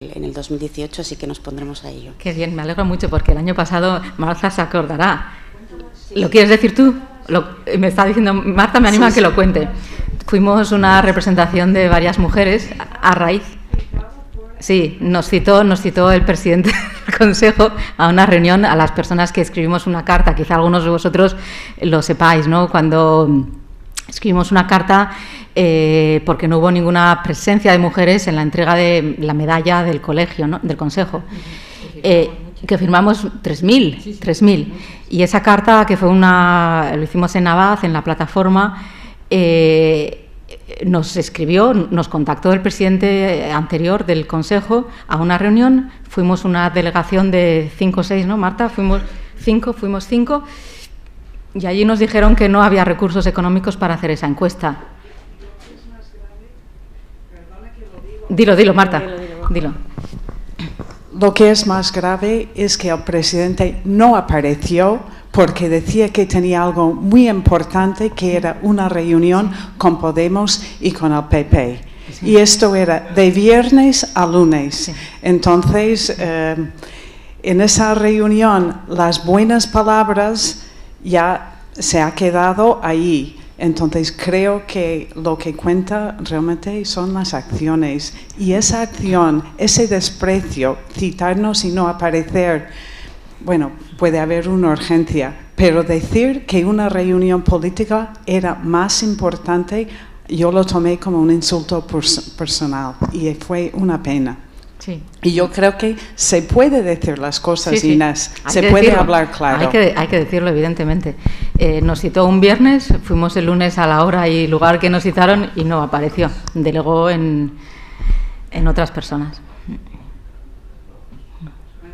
en el 2018, así que nos pondremos a ello. Qué bien, me alegro mucho porque el año pasado Marta se acordará. ¿Lo quieres decir tú? Me está diciendo Marta, me anima a que lo cuente. Fuimos una representación de varias mujeres a raíz. Sí, nos citó el presidente del Consejo a una reunión, a las personas que escribimos una carta. Quizá algunos de vosotros lo sepáis, ¿no? Cuando escribimos una carta porque no hubo ninguna presencia de mujeres en la entrega de la medalla del colegio, ¿no? Del Consejo, que firmamos 3.000. Y esa carta, que fue lo hicimos en Navaz, en la plataforma, nos escribió, nos contactó el presidente anterior del Consejo a una reunión. Fuimos una delegación de 5 o 6, ¿no, Marta? Fuimos cinco, y allí nos dijeron que no había recursos económicos para hacer esa encuesta. Dilo, Marta, dilo. Lo que es más grave es que el presidente no apareció porque decía que tenía algo muy importante, que era una reunión con Podemos y con el PP. Sí. Y esto era de viernes a lunes. Sí. Entonces, en esa reunión, las buenas palabras ya se ha quedado ahí. Entonces, creo que lo que cuenta realmente son las acciones. Y esa acción, ese desprecio, citarnos y no aparecer, bueno, puede haber una urgencia, pero decir que una reunión política era más importante, yo lo tomé como un insulto personal y fue una pena. Sí. Y yo creo que se puede decir las cosas, sí, Inés, se puede hablar claro. Hay que decirlo, evidentemente. Nos citó un viernes, fuimos el lunes a la hora y lugar que nos citaron y no apareció. Delegó en otras personas.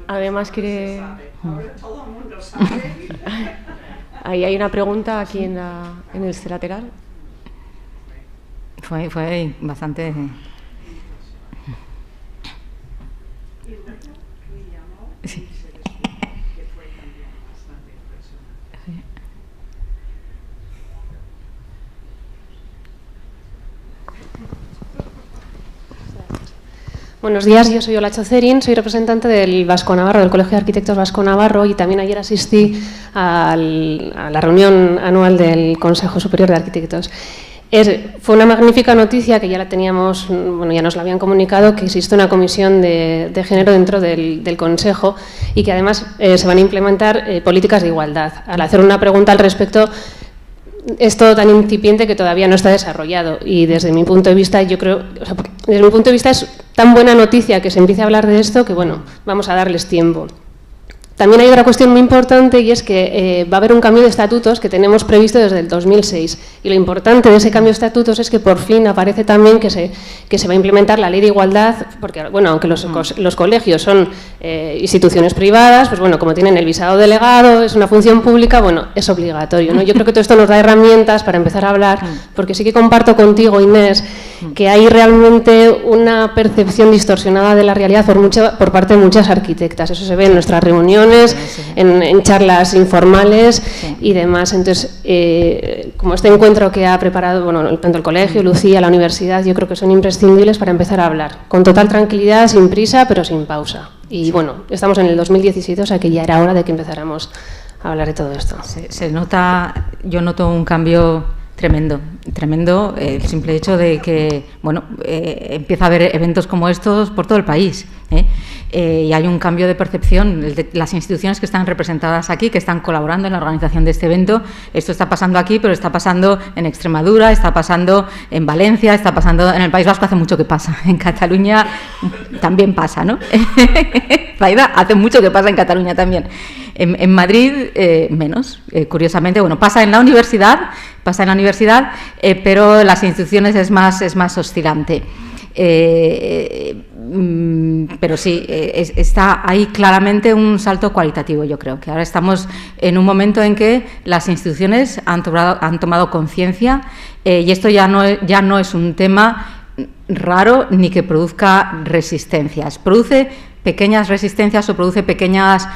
Además, quiere... Todo el mundo sabe. Ahí hay una pregunta aquí en este lateral. Fue bastante... Sí. Buenos días, yo soy Ola Chocerín, soy representante del Vasco Navarro, del Colegio de Arquitectos Vasco Navarro, y también ayer asistí a la reunión anual del Consejo Superior de Arquitectos. Fue una magnífica noticia que ya la teníamos, bueno, ya nos la habían comunicado, que existe una comisión de género dentro del Consejo y que además se van a implementar políticas de igualdad. Al hacer una pregunta al respecto, es todo tan incipiente que todavía no está desarrollado y desde mi punto de vista, yo creo, desde mi punto de vista es tan buena noticia que se empiece a hablar de esto que, bueno, vamos a darles tiempo. También hay otra cuestión muy importante y es que va a haber un cambio de estatutos que tenemos previsto desde el 2006 y lo importante de ese cambio de estatutos es que por fin aparece también que se va a implementar la ley de igualdad, porque bueno, aunque los colegios son instituciones privadas, pues bueno, como tienen el visado delegado, es una función pública, bueno, es obligatorio, ¿no? Yo creo que todo esto nos da herramientas para empezar a hablar, porque sí que comparto contigo, Inés, que hay realmente una percepción distorsionada de la realidad por parte de muchas arquitectas, eso se ve en nuestras reuniones, en charlas informales y demás. Entonces, como este encuentro que ha preparado tanto el colegio, Lucía, la universidad, yo creo que son imprescindibles para empezar a hablar, con total tranquilidad, sin prisa, pero sin pausa. Y bueno, estamos en el 2017, o sea que ya era hora de que empezáramos a hablar de todo esto. Yo noto un cambio tremendo, el simple hecho de que, bueno, empieza a haber eventos como estos por todo el país, y hay un cambio de percepción de las instituciones que están representadas aquí, que están colaborando en la organización de este evento. Esto está pasando aquí, pero está pasando en Extremadura, está pasando en Valencia, está pasando en el País Vasco, hace mucho que pasa. En Cataluña también pasa, ¿no? Zaida, hace mucho que pasa en Cataluña también. En Madrid, menos, curiosamente. Bueno, pasa en la universidad, pero las instituciones es más oscilante. Pero sí, está ahí claramente un salto cualitativo. Yo creo que ahora estamos en un momento en que las instituciones han tomado conciencia, y esto ya no es un tema raro ni que produzca resistencias. Produce pequeñas resistencias o produce pequeñas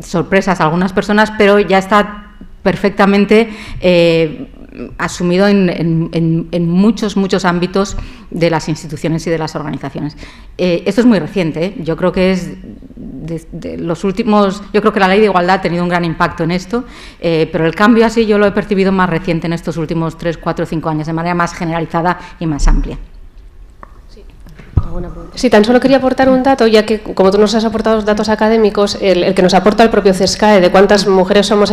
sorpresas a algunas personas, pero ya está perfectamente asumido en muchos ámbitos de las instituciones y de las organizaciones. Esto es muy reciente, yo creo que es de los últimos, yo creo que la Ley de Igualdad ha tenido un gran impacto en esto, pero el cambio así yo lo he percibido más reciente en estos últimos 3, 4, 5 años, de manera más generalizada y más amplia. Sí, tan solo quería aportar un dato, ya que como tú nos has aportado los datos académicos, el que nos aporta el propio CESCAE, de cuántas mujeres somos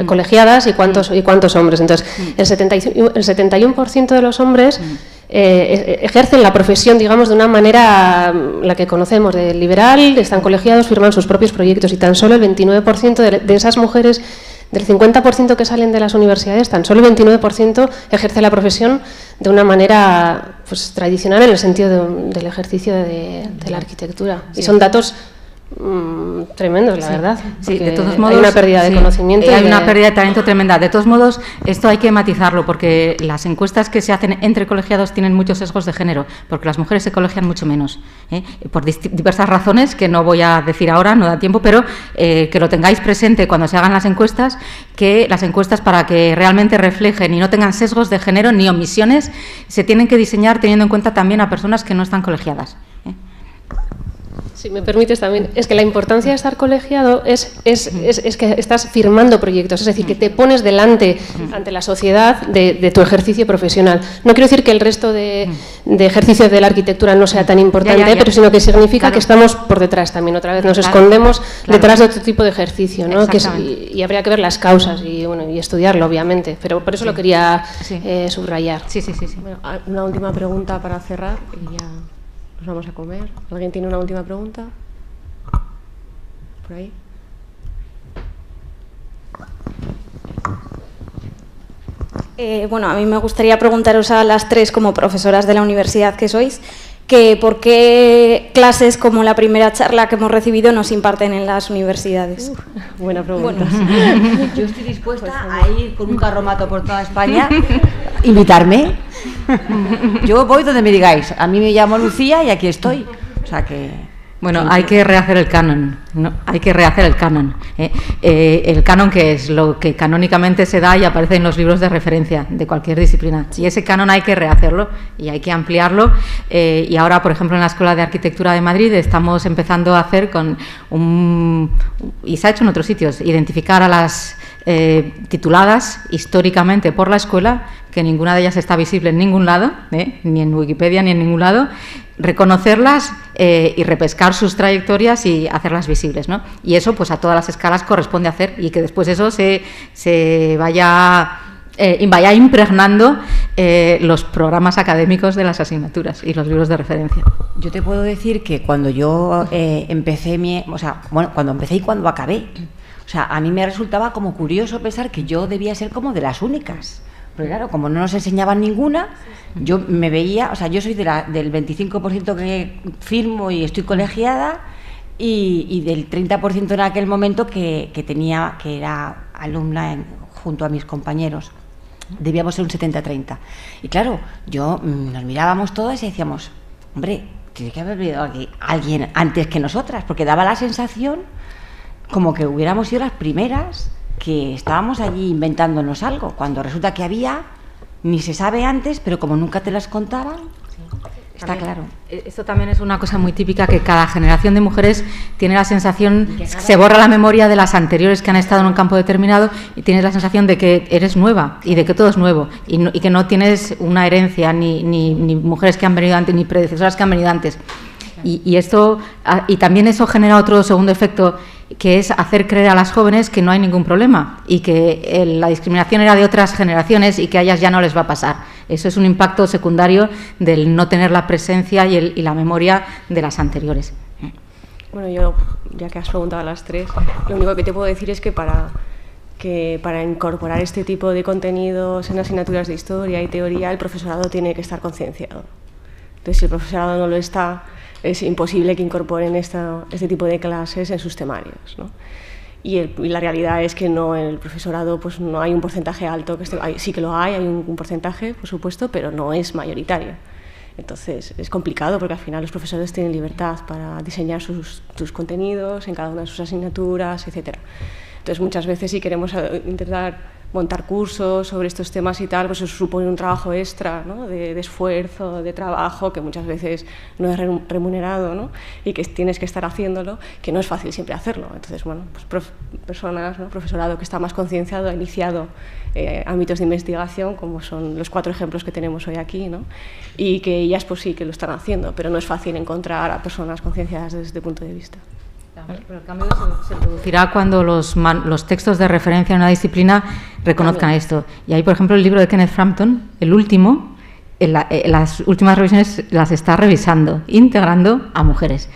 colegiadas y cuántos hombres. Entonces, el 71% de los hombres ejercen la profesión, digamos, de una manera, la que conocemos, de liberal, están colegiados, firman sus propios proyectos, y tan solo el 29% de esas mujeres, del 50% que salen de las universidades, tan solo el 29% ejerce la profesión de una manera, pues, tradicional, en el sentido del ejercicio de la arquitectura. Sí. Y son datos tremendos, la verdad. Sí, de todos modos, hay una pérdida de conocimiento. Hay una pérdida de talento tremenda. De todos modos, esto hay que matizarlo, porque las encuestas que se hacen entre colegiados tienen muchos sesgos de género, porque las mujeres se colegian mucho menos, por diversas razones que no voy a decir ahora, no da tiempo, pero que lo tengáis presente cuando se hagan las encuestas, que las encuestas, para que realmente reflejen y no tengan sesgos de género ni omisiones, se tienen que diseñar teniendo en cuenta también a personas que no están colegiadas. Si me permites también, es que la importancia de estar colegiado es que estás firmando proyectos, es decir, que te pones delante ante la sociedad de tu ejercicio profesional. No quiero decir que el resto de ejercicios de la arquitectura no sea tan importante, pero sino que significa que estamos por detrás también, otra vez nos escondemos detrás de otro tipo de ejercicio, ¿no? Y habría que ver las causas y estudiarlo, obviamente, pero por eso lo quería subrayar. Sí. Bueno, una última pregunta para cerrar y ya nos vamos a comer. ¿Alguien tiene una última pregunta? Por ahí. Bueno, a mí me gustaría preguntaros a las tres, como profesoras de la universidad que sois, que por qué clases como la primera charla que hemos recibido no se imparten en las universidades. Buena pregunta. Bueno, yo estoy dispuesta a ir con un carromato por toda España, invitarme. Yo voy donde me digáis. A mí me llamo Lucía y aquí estoy. O sea que... Bueno, hay que rehacer el canon, ¿no? Hay que rehacer el canon. El canon, que es lo que canónicamente se da y aparece en los libros de referencia de cualquier disciplina. Y ese canon hay que rehacerlo y hay que ampliarlo. Y ahora, por ejemplo, en la Escuela de Arquitectura de Madrid estamos empezando a hacer y se ha hecho en otros sitios, identificar a las tituladas históricamente por la escuela, que ninguna de ellas está visible en ningún lado, ni en Wikipedia ni en ningún lado, reconocerlas y repescar sus trayectorias y hacerlas visibles, ¿no? Y eso, pues, a todas las escalas corresponde hacer, y que después eso se vaya impregnando los programas académicos de las asignaturas y los libros de referencia. Yo te puedo decir que cuando yo empecé cuando empecé y cuando acabé, o sea, a mí me resultaba como curioso pensar que yo debía ser como de las únicas. Porque claro, como no nos enseñaban ninguna, yo me veía, o sea, yo soy del 25% que firmo y estoy colegiada, y del 30% en aquel momento que era alumna junto a mis compañeros. Debíamos ser un 70-30. Y claro, nos mirábamos todas y decíamos, hombre, tiene que haber habido alguien antes que nosotras, porque daba la sensación como que hubiéramos sido las primeras que estábamos allí inventándonos algo, cuando resulta que había, ni se sabe antes, pero como nunca te las contaban, está claro. Esto también es una cosa muy típica, que cada generación de mujeres tiene la sensación, se borra la memoria de las anteriores que han estado en un campo determinado, y tienes la sensación de que eres nueva y de que todo es nuevo, y que no tienes una herencia, ni mujeres que han venido antes, ni predecesoras que han venido antes. Y también eso genera otro segundo efecto, que es hacer creer a las jóvenes que no hay ningún problema y que la discriminación era de otras generaciones y que a ellas ya no les va a pasar. Eso es un impacto secundario del no tener la presencia y la memoria de las anteriores. Bueno, yo, ya que has preguntado a las tres, lo único que te puedo decir es que para incorporar este tipo de contenidos en asignaturas de historia y teoría, el profesorado tiene que estar concienciado. Entonces, si el profesorado no lo está, es imposible que incorporen este tipo de clases en sus temarios, ¿no? Y la realidad es que no, en el profesorado pues no hay un porcentaje alto, sí que lo hay un porcentaje, por supuesto, pero no es mayoritario. Entonces es complicado, porque al final los profesores tienen libertad para diseñar sus contenidos en cada una de sus asignaturas, etcétera. Entonces, muchas veces si queremos intentar montar cursos sobre estos temas y tal, pues eso supone un trabajo extra, ¿no? de esfuerzo, de trabajo, que muchas veces no es remunerado, ¿no? Y que tienes que estar haciéndolo, que no es fácil siempre hacerlo. Entonces, bueno, pues personas, ¿no? Profesorado que está más concienciado, ha iniciado ámbitos de investigación, como son los 4 ejemplos que tenemos hoy aquí, ¿no? Y que ellas pues sí que lo están haciendo, pero no es fácil encontrar a personas concienciadas desde este punto de vista. Pero el cambio se producirá cuando los textos de referencia en una disciplina reconozcan esto. Y ahí, por ejemplo, el libro de Kenneth Frampton, el último, las últimas revisiones las está revisando, integrando a mujeres.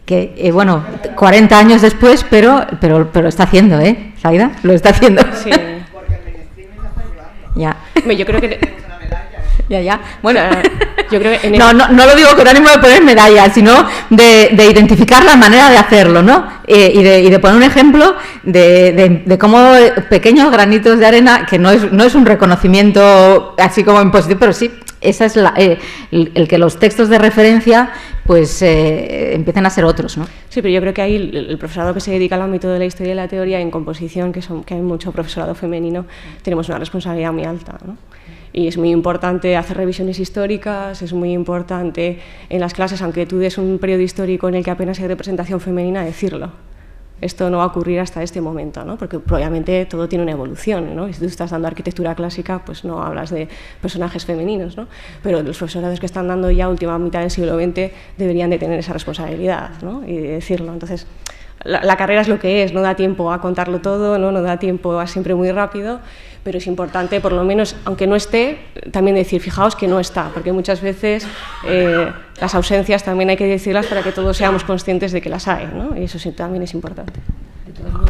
Que, bueno, 40 años después, pero está haciendo, Zaida, lo está haciendo. Sí. Ya. Yo creo que... Ya. Bueno, yo creo que no lo digo con ánimo de poner medallas, sino de identificar la manera de hacerlo, ¿no? Y de poner un ejemplo de cómo pequeños granitos de arena, que no es un reconocimiento así como impositivo, pero sí, esa es el que los textos de referencia pues empiecen a ser otros, ¿no? Sí, pero yo creo que ahí el profesorado que se dedica al ámbito de la historia y la teoría en composición, que hay mucho profesorado femenino, tenemos una responsabilidad muy alta, ¿no? Y es muy importante hacer revisiones históricas, es muy importante en las clases, aunque tú des un periodo histórico en el que apenas hay representación femenina, decirlo. Esto no va a ocurrir hasta este momento, ¿no? Porque obviamente todo tiene una evolución, ¿no? Y si tú estás dando arquitectura clásica, pues no hablas de personajes femeninos, ¿no? Pero los profesores que están dando ya última mitad del siglo XX deberían de tener esa responsabilidad, ¿no? Y de decirlo. Entonces, la carrera es lo que es, no da tiempo a contarlo todo, no da tiempo a siempre muy rápido, pero es importante, por lo menos, aunque no esté, también decir, fijaos que no está, porque muchas veces las ausencias también hay que decirlas para que todos seamos conscientes de que las hay, ¿no? Y eso sí, también es importante.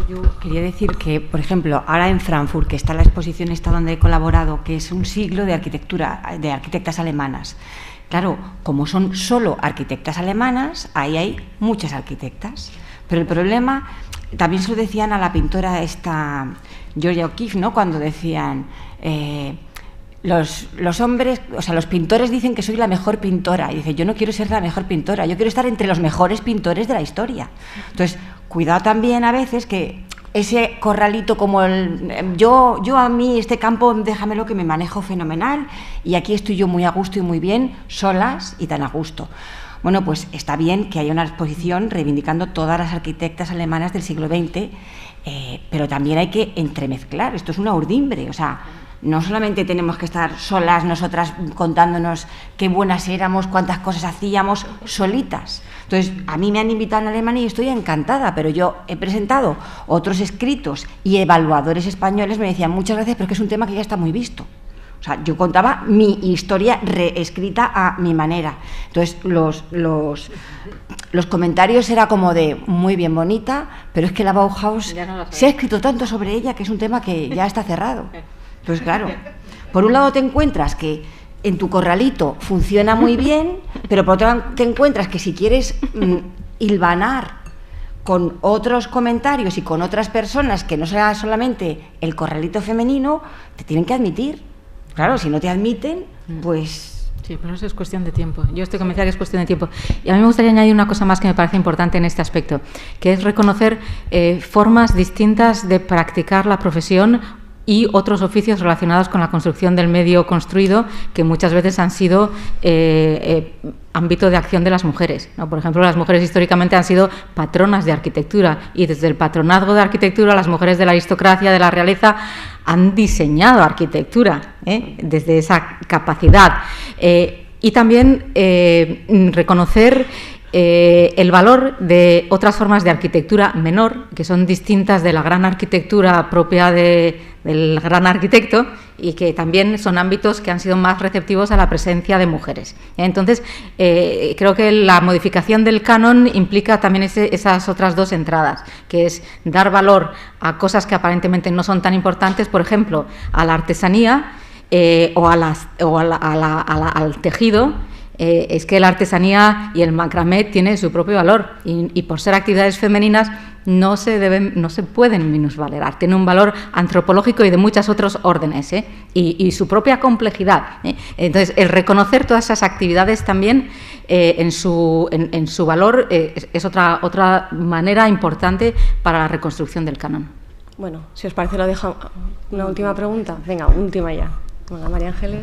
Yo quería decir que, por ejemplo, ahora en Frankfurt, que está la exposición esta donde he colaborado, que es un siglo de arquitectura, de arquitectas alemanas. Claro, como son solo arquitectas alemanas, ahí hay muchas arquitectas. Pero el problema, también se lo decían a la pintora esta Georgia O'Keeffe, ¿no? Cuando decían, los hombres, o sea, los pintores dicen que soy la mejor pintora. Y dice, yo no quiero ser la mejor pintora, yo quiero estar entre los mejores pintores de la historia. Entonces, cuidado también a veces que ese corralito como yo a mí este campo déjamelo que me manejo fenomenal y aquí estoy yo muy a gusto y muy bien, solas y tan a gusto. Bueno, pues está bien que haya una exposición reivindicando todas las arquitectas alemanas del siglo XX, pero también hay que entremezclar, esto es una urdimbre, o sea, no solamente tenemos que estar solas nosotras contándonos qué buenas éramos, cuántas cosas hacíamos solitas. Entonces, a mí me han invitado en Alemania y estoy encantada, pero yo he presentado otros escritos y evaluadores españoles me decían muchas gracias, pero es que es un tema que ya está muy visto. O sea, yo contaba mi historia reescrita a mi manera. Entonces, los comentarios era como de muy bien bonita, pero es que la Bauhaus se ha escrito tanto sobre ella que es un tema que ya está cerrado. Entonces, claro, por un lado te encuentras que en tu corralito funciona muy bien, pero por otro lado te encuentras que si quieres hilvanar con otros comentarios y con otras personas que no sea solamente el corralito femenino, te tienen que admitir. Claro, si no te admiten, pues... Sí, pero eso es cuestión de tiempo. Yo estoy convencida que es cuestión de tiempo. Y a mí me gustaría añadir una cosa más que me parece importante en este aspecto, que es reconocer formas distintas de practicar la profesión y otros oficios relacionados con la construcción del medio construido, que muchas veces han sido ámbito de acción de las mujeres, ¿no? Por ejemplo, las mujeres históricamente han sido patronas de arquitectura y desde el patronazgo de arquitectura las mujeres de la aristocracia, de la realeza, han diseñado arquitectura, desde esa capacidad. Y también reconocer el valor de otras formas de arquitectura menor, que son distintas de la gran arquitectura propia del gran arquitecto y que también son ámbitos que han sido más receptivos a la presencia de mujeres. Entonces, creo que la modificación del canon implica también esas otras dos entradas, que es dar valor a cosas que aparentemente no son tan importantes, por ejemplo, a la artesanía o al tejido. Es que la artesanía y el macramé tiene su propio valor y por ser actividades femeninas no se pueden minusvalorar. Tiene un valor antropológico y de muchos otros órdenes, y su propia complejidad. Entonces, el reconocer todas esas actividades también en su valor es otra manera importante para la reconstrucción del canon. Bueno, si os parece, lo dejo. Una última pregunta. Venga, última ya. Hola, María Ángeles.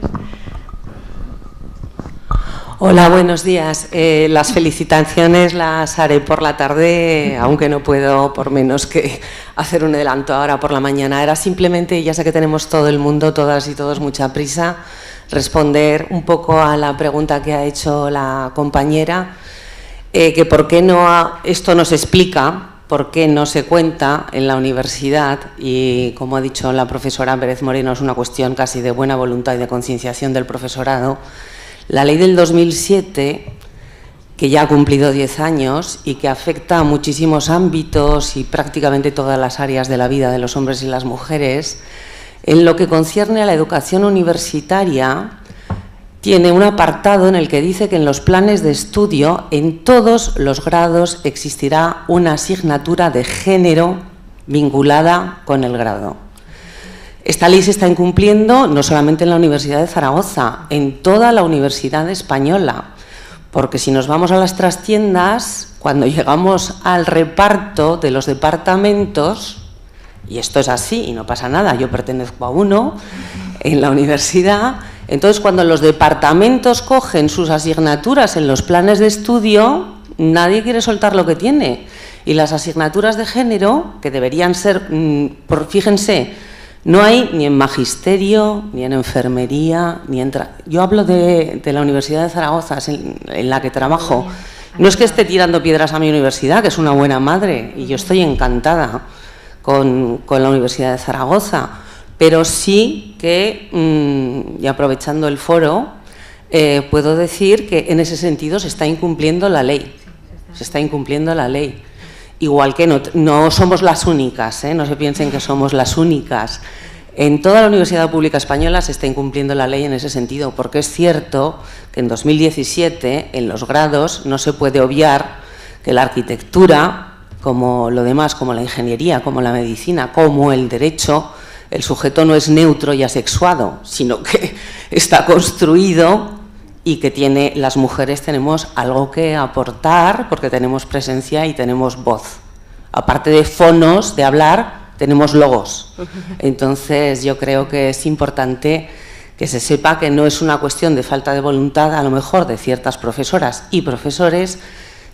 Hola, buenos días. Las felicitaciones las haré por la tarde, aunque no puedo por menos que hacer un adelanto ahora por la mañana. Era simplemente, ya sé que tenemos todo el mundo, todas y todos, mucha prisa, responder un poco a la pregunta que ha hecho la compañera, que por qué esto no se explica, por qué no se cuenta en la universidad, y como ha dicho la profesora Pérez Moreno, es una cuestión casi de buena voluntad y de concienciación del profesorado. La ley del 2007, que ya ha cumplido 10 años y que afecta a muchísimos ámbitos y prácticamente todas las áreas de la vida de los hombres y las mujeres, en lo que concierne a la educación universitaria, tiene un apartado en el que dice que en los planes de estudio, en todos los grados, existirá una asignatura de género vinculada con el grado. Esta ley se está incumpliendo no solamente en la Universidad de Zaragoza, en toda la universidad española, porque si nos vamos a las trastiendas, cuando llegamos al reparto de los departamentos, y esto es así y no pasa nada, yo pertenezco a uno en la universidad, entonces cuando los departamentos cogen sus asignaturas en los planes de estudio, nadie quiere soltar lo que tiene. Y las asignaturas de género, que deberían ser, fíjense, no hay ni en magisterio, ni en enfermería, ni en... Yo hablo de la Universidad de Zaragoza, en la que trabajo. No es que esté tirando piedras a mi universidad, que es una buena madre, y yo estoy encantada con la Universidad de Zaragoza, pero sí que, y aprovechando el foro, puedo decir que en ese sentido se está incumpliendo la ley. Se está incumpliendo la ley. Igual que no somos las únicas, no se piensen que somos las únicas. En toda la Universidad Pública Española se está incumpliendo la ley en ese sentido, porque es cierto que en 2017, en los grados, no se puede obviar que la arquitectura, como lo demás, como la ingeniería, como la medicina, como el derecho, el sujeto no es neutro y asexuado, sino que está construido y que las mujeres tenemos algo que aportar porque tenemos presencia y tenemos voz. Aparte de fonos, de hablar, tenemos logos. Entonces yo creo que es importante que se sepa que no es una cuestión de falta de voluntad, a lo mejor, de ciertas profesoras y profesores,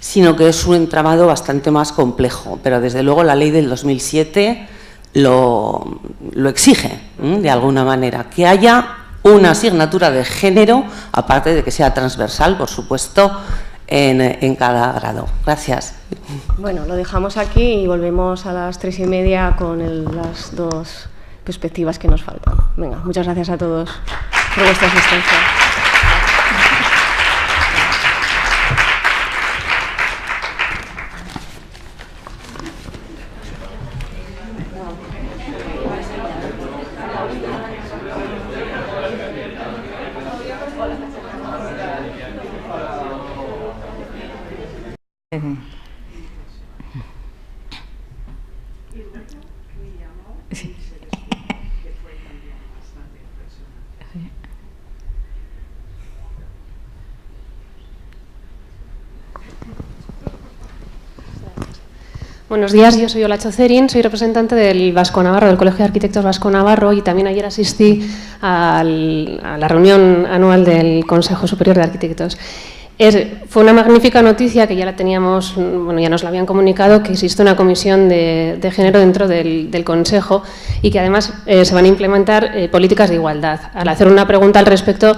sino que es un entramado bastante más complejo. Pero desde luego la ley del 2007 lo exige, de alguna manera, que haya una asignatura de género, aparte de que sea transversal, por supuesto, en cada grado. Gracias. Bueno, lo dejamos aquí y volvemos a las 3:30 con las dos perspectivas que nos faltan. Venga, muchas gracias a todos por vuestra asistencia. Sí. Buenos días, yo soy Olacho Cerín, soy representante del Vasco Navarro, del Colegio de Arquitectos Vasco Navarro, y también ayer asistí a la reunión anual del Consejo Superior de Arquitectos. Fue una magnífica noticia que ya la teníamos, bueno, ya nos la habían comunicado, que existe una comisión de género dentro del Consejo y que además se van a implementar políticas de igualdad. Al hacer una pregunta al respecto,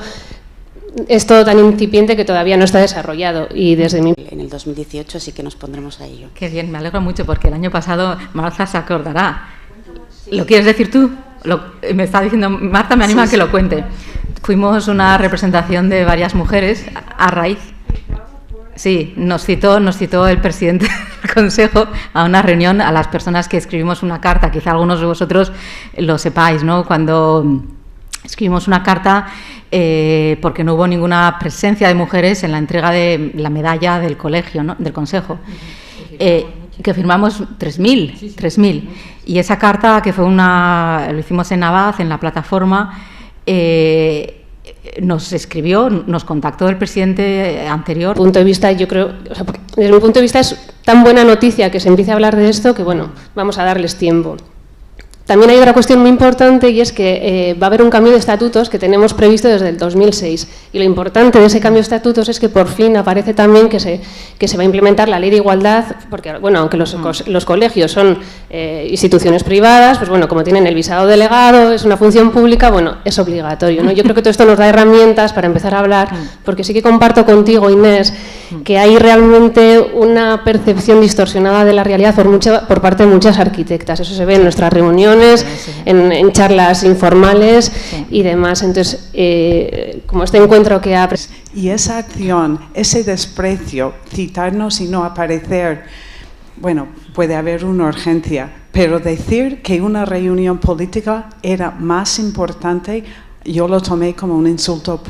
es todo tan incipiente que todavía no está desarrollado y desde mi... En el 2018 sí que nos pondremos a ello. Qué bien, me alegro mucho porque el año pasado Marta se acordará. ¿Lo quieres decir tú? Me está diciendo Marta, me anima a que lo cuente. Fuimos una representación de varias mujeres a raíz. Sí, nos citó el presidente del Consejo a una reunión a las personas que escribimos una carta. Quizá algunos de vosotros lo sepáis, ¿no? Cuando escribimos una carta porque no hubo ninguna presencia de mujeres en la entrega de la medalla del colegio, ¿no? Del Consejo. que firmamos 3.000. Y esa carta, que fue lo hicimos en Navaz, en la plataforma, nos escribió, nos contactó el presidente anterior. Punto de vista, yo creo, o sea, desde mi punto de vista es tan buena noticia que se empiece a hablar de esto que, bueno, vamos a darles tiempo. También hay otra cuestión muy importante y es que va a haber un cambio de estatutos que tenemos previsto desde el 2006. Y lo importante de ese cambio de estatutos es que por fin aparece también que se va a implementar la ley de igualdad, porque, bueno, aunque los colegios son instituciones privadas, pues bueno, como tienen el visado delegado, es una función pública, bueno, es obligatorio, ¿no? Yo creo que todo esto nos da herramientas para empezar a hablar, porque sí que comparto contigo, Inés, que hay realmente una percepción distorsionada de la realidad por parte de muchas arquitectas. Eso se ve en nuestras reuniones, en charlas informales y demás. Entonces, como este encuentro que ha... Y esa acción, ese desprecio, citarnos y no aparecer, bueno, puede haber una urgencia, pero decir que una reunión política era más importante, yo lo tomé como un insulto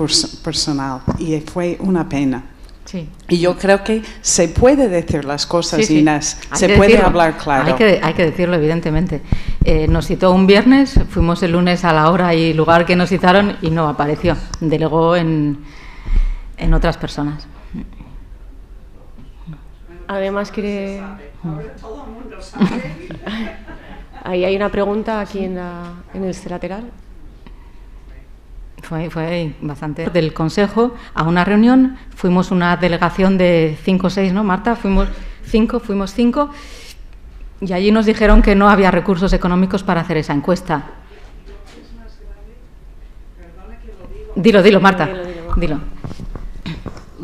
personal y fue una pena. Sí. Y yo creo que se puede decir las cosas, sí. Inés, se puede hablar claro. Hay que decirlo, evidentemente. Nos citó un viernes, fuimos el lunes a la hora y lugar que nos citaron y no apareció. Delegó en otras personas. Además, quiere... Ahí hay una pregunta aquí en este lateral. Fue bastante. Del Consejo a una reunión, fuimos una delegación de 5 o 6, ¿no, Marta? Fuimos cinco, y allí nos dijeron que no había recursos económicos para hacer esa encuesta. Dilo, Marta, dilo.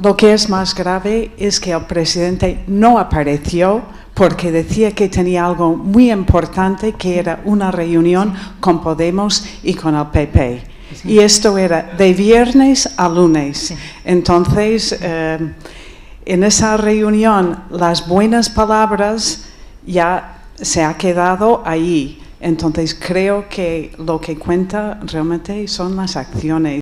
Lo que es más grave es que el presidente no apareció porque decía que tenía algo muy importante, que era una reunión con Podemos y con el PP. Sí. Y esto era de viernes a lunes. Sí. Entonces, en esa reunión, las buenas palabras ya se ha quedado ahí. Entonces, creo que lo que cuenta realmente son las acciones.